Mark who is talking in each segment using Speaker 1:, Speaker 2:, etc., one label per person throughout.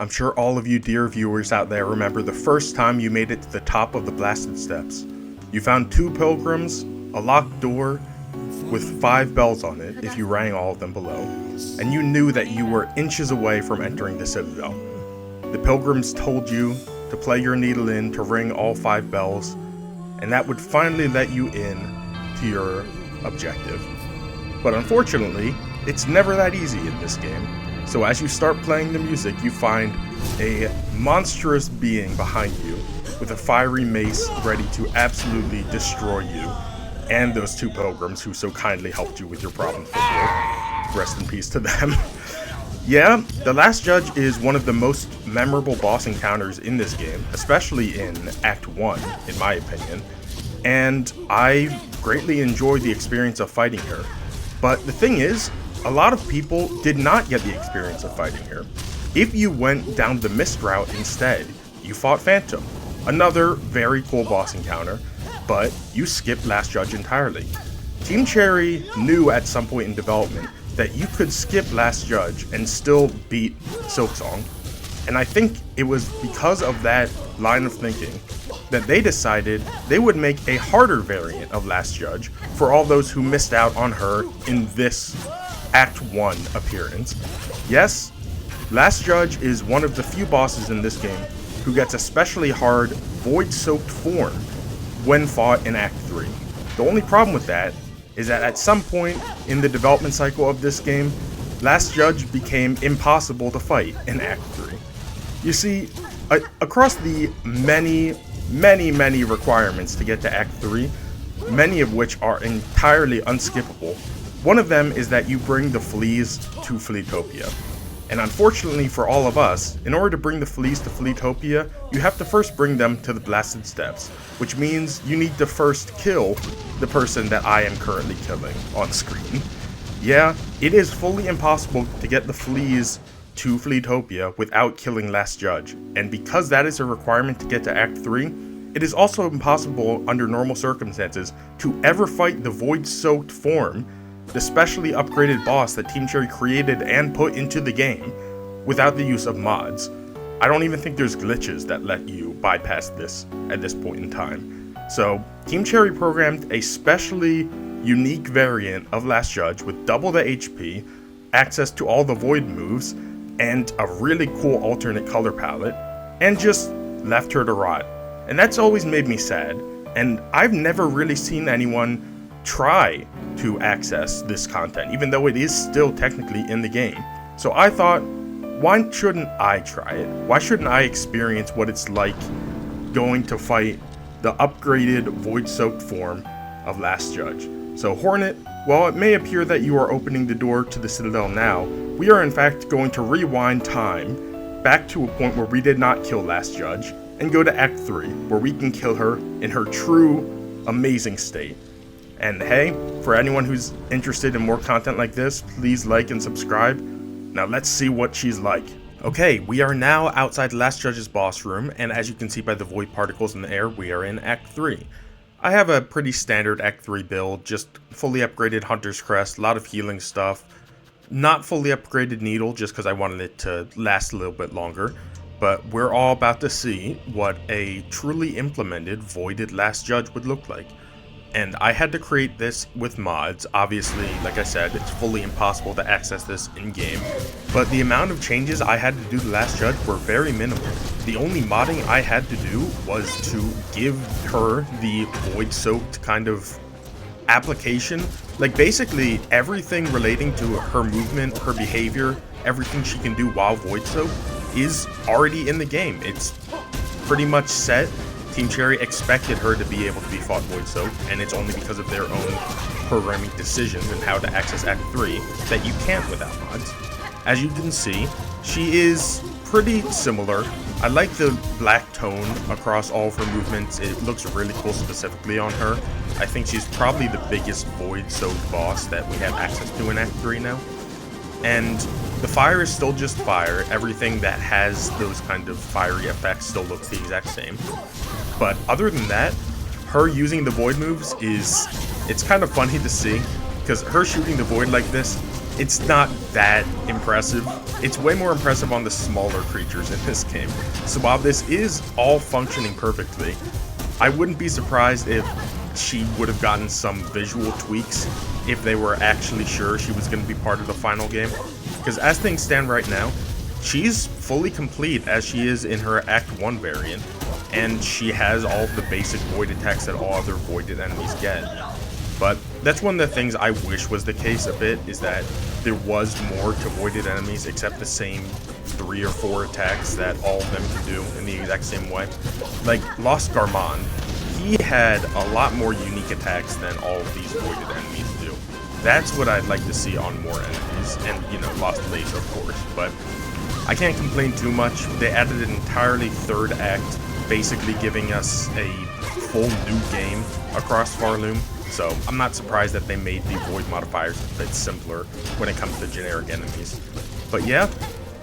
Speaker 1: I'm sure all of you dear viewers out there remember the first time you made it to the top of the blasted steps. You found 2 pilgrims, a locked door with 5 bells on it if you rang all of them below, and you knew that you were inches away from entering the citadel. The pilgrims told you to play your needle in to ring all 5 bells, and that would finally let you in to your objective. But unfortunately, it's never that easy in this game. So as you start playing the music, you find a monstrous being behind you with a fiery mace ready to absolutely destroy you and those 2 pilgrims who so kindly helped you with your problems before. Rest in peace to them. Yeah, the Last Judge is one of the most memorable boss encounters in this game, especially in Act 1, in my opinion, and I greatly enjoyed the experience of fighting her. But the thing is, a lot of people did not get the experience of fighting her. If you went down the mist route instead, you fought Phantom, another very cool boss encounter, but you skipped Last Judge entirely. Team Cherry knew at some point in development that you could skip Last Judge and still beat Silksong, and I think it was because of that line of thinking that they decided they would make a harder variant of Last Judge for all those who missed out on her in this Act 1 appearance. Yes, Last Judge is one of the few bosses in this game who gets especially hard void-soaked form when fought in Act 3. The only problem with that is that at some point in the development cycle of this game, Last Judge became impossible to fight in Act 3. You see, across the many requirements to get to Act 3, many of which are entirely unskippable, one of them is that you bring the fleas to Fleatopia. And unfortunately for all of us, in order to bring the fleas to Fleatopia, you have to first bring them to the Blasted Steps, which means you need to first kill the person that I am currently killing on screen. Yeah, it is fully impossible to get the fleas to Fleatopia without killing Last Judge, and because that is a requirement to get to Act 3, it is also impossible under normal circumstances to ever fight the void-soaked form, the specially upgraded boss that Team Cherry created and put into the game, without the use of mods. I don't even think there's glitches that let you bypass this at this point in time. So, Team Cherry programmed a specially unique variant of Last Judge with double the HP, access to all the void moves, and a really cool alternate color palette, and just left her to rot. And that's always made me sad, and I've never really seen anyone try to access this content, even though it is still technically in the game. So I thought, why shouldn't I try it? Why shouldn't I experience what it's like going to fight the upgraded void-soaked form of Last Judge? So Hornet, while it may appear that you are opening the door to the Citadel now, we are in fact going to rewind time back to a point where we did not kill Last Judge, and go to Act 3, where we can kill her in her true, amazing state. And hey, for anyone who's interested in more content like this, please like and subscribe. Now let's see what she's like. Okay, we are now outside Last Judge's boss room, and as you can see by the void particles in the air, we are in Act 3. I have a pretty standard Act 3 build, just fully upgraded Hunter's Crest, a lot of healing stuff. Not fully upgraded Needle, just because I wanted it to last a little bit longer. But we're all about to see what a truly implemented voided Last Judge would look like. And I had to create this with mods. Obviously, like I said, it's fully impossible to access this in-game. But the amount of changes I had to do to Last Judge were very minimal. The only modding I had to do was to give her the void-soaked kind of application. Like basically everything relating to her movement, her behavior, everything she can do while void-soaked is already in the game. It's pretty much set. Team Cherry expected her to be able to be fought void-soaked, and it's only because of their own programming decisions and how to access Act 3 that you can't without mods. As you can see, she is pretty similar. I like the black tone across all of her movements. It looks really cool specifically on her. I think she's probably the biggest void-soaked boss that we have access to in Act 3 now. And the fire is still just fire. Everything that has those kind of fiery effects still looks the exact same. But other than that, her using the void moves it's kind of funny to see, because her shooting the void like this it's not that impressive. It's way more impressive on the smaller creatures in this game. So while this is all functioning perfectly, I wouldn't be surprised if she would have gotten some visual tweaks if they were actually sure she was going to be part of the final game. Because as things stand right now, she's fully complete as she is in her Act 1 variant, and she has all of the basic void attacks that all other voided enemies get. But that's one of the things I wish was the case a bit, is that there was more to voided enemies except the same 3 or 4 attacks that all of them can do in the exact same way. Like Lost Garmon, he had a lot more unique attacks than all of these voided enemies do. That's what I'd like to see on more enemies, and you know, Lost Laser of course, but I can't complain too much. They added an entirely third act, basically giving us a full new game across Farloom, so I'm not surprised that they made the void modifiers a bit simpler when it comes to generic enemies. But yeah,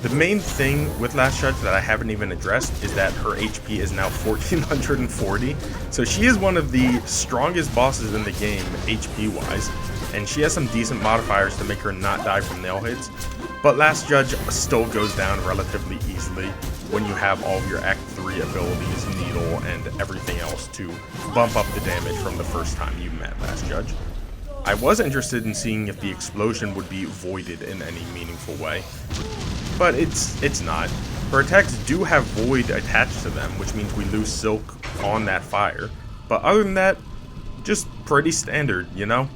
Speaker 1: the main thing with Last Judge that I haven't even addressed is that her HP is now 1440, so she is one of the strongest bosses in the game HP wise, and she has some decent modifiers to make her not die from nail hits, but Last Judge still goes down relatively easily when you have all of your Act 3 abilities, Needle, and everything else to bump up the damage from the first time you met Last Judge. I was interested in seeing if the explosion would be voided in any meaningful way, but it's not. Her attacks do have void attached to them, which means we lose Silk on that fire, but other than that, just pretty standard, you know?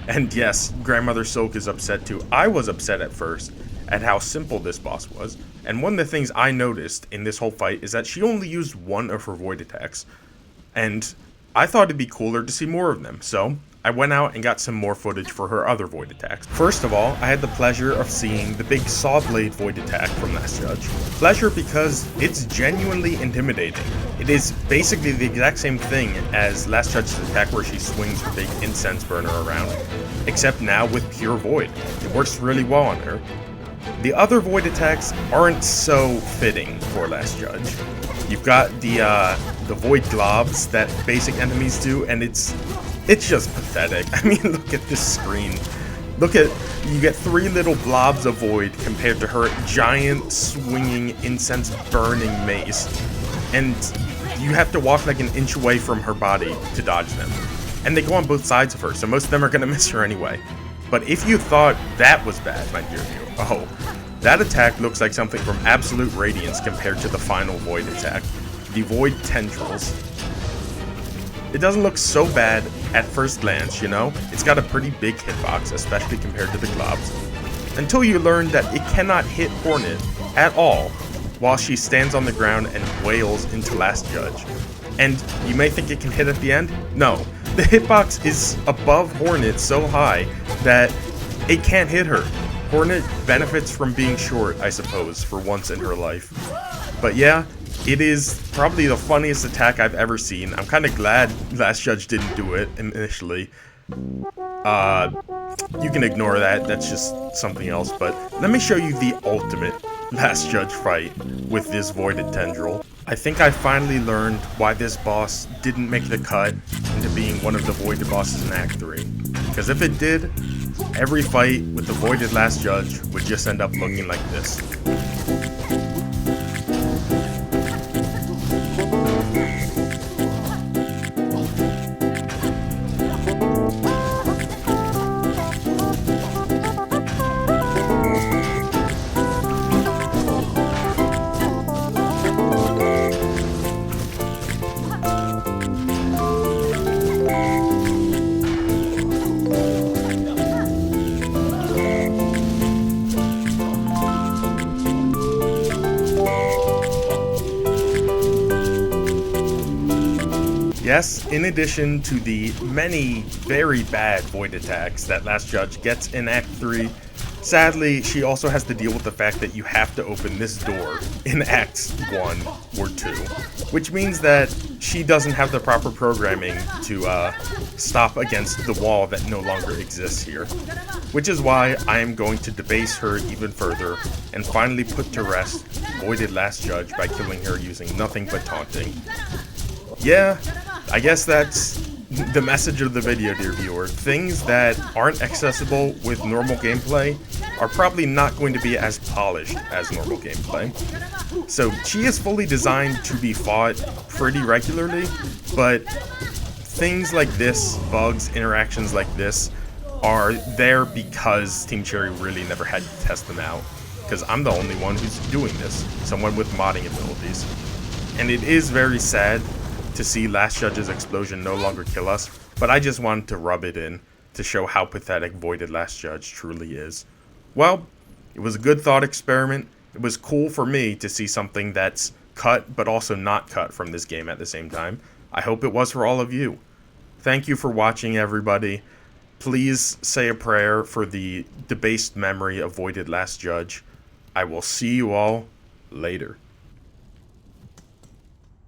Speaker 1: And yes, Grandmother Silk is upset too. I was upset at first at how simple this boss was, and one of the things I noticed in this whole fight is that she only used one of her void attacks, and I thought it'd be cooler to see more of them, so I went out and got some more footage for her other void attacks. First of all, I had the pleasure of seeing the big saw blade void attack from Last Judge. Pleasure because it's genuinely intimidating. It is basically the exact same thing as Last Judge's attack where she swings her big incense burner around, except now with pure void. It works really well on her. The other void attacks aren't so fitting for Last Judge. You've got the void globs that basic enemies do, and it's just pathetic. I mean, look at this screen. You get 3 little blobs of void compared to her giant swinging incense burning mace, and you have to walk like an inch away from her body to dodge them. And they go on both sides of her, so most of them are gonna miss her anyway. But if you thought that was bad, my dear viewer, oh, that attack looks like something from Absolute Radiance compared to the final void attack, the Void Tendrils. It doesn't look so bad at first glance, you know? It's got a pretty big hitbox, especially compared to the globs, until you learn that it cannot hit Hornet at all while she stands on the ground and wails into Last Judge. And you may think it can hit at the end? No. The hitbox is above Hornet so high that it can't hit her. Hornet benefits from being short, I suppose, for once in her life. But yeah, it is probably the funniest attack I've ever seen. I'm kind of glad Last Judge didn't do it initially. You can ignore that, that's just something else, but let me show you the ultimate Last Judge fight with this Voided Tendril. I think I finally learned why this boss didn't make the cut into being one of the Voided bosses in Act 3. Because if it did, every fight with the Voided Last Judge would just end up looking like this. Yes, in addition to the many very bad void attacks that Last Judge gets in Act 3, sadly, she also has to deal with the fact that you have to open this door in Acts 1 or 2, which means that she doesn't have the proper programming to stop against the wall that no longer exists here. Which is why I am going to debase her even further and finally put to rest Voided Last Judge by killing her using nothing but taunting. Yeah, I guess that's the message of the video, dear viewer. Things that aren't accessible with normal gameplay are probably not going to be as polished as normal gameplay. So Chi is fully designed to be fought pretty regularly, but things like this, bugs, interactions like this, are there because Team Cherry really never had to test them out. Because I'm the only one who's doing this, someone with modding abilities. And it is very sad to see Last Judge's explosion no longer kill us, but I just wanted to rub it in to show how pathetic Voided Last Judge truly is. Well, it was a good thought experiment. It was cool for me to see something that's cut but also not cut from this game at the same time. I hope it was for all of you. Thank you for watching, everybody. Please say a prayer for the debased memory of Voided Last Judge. I will see you all later.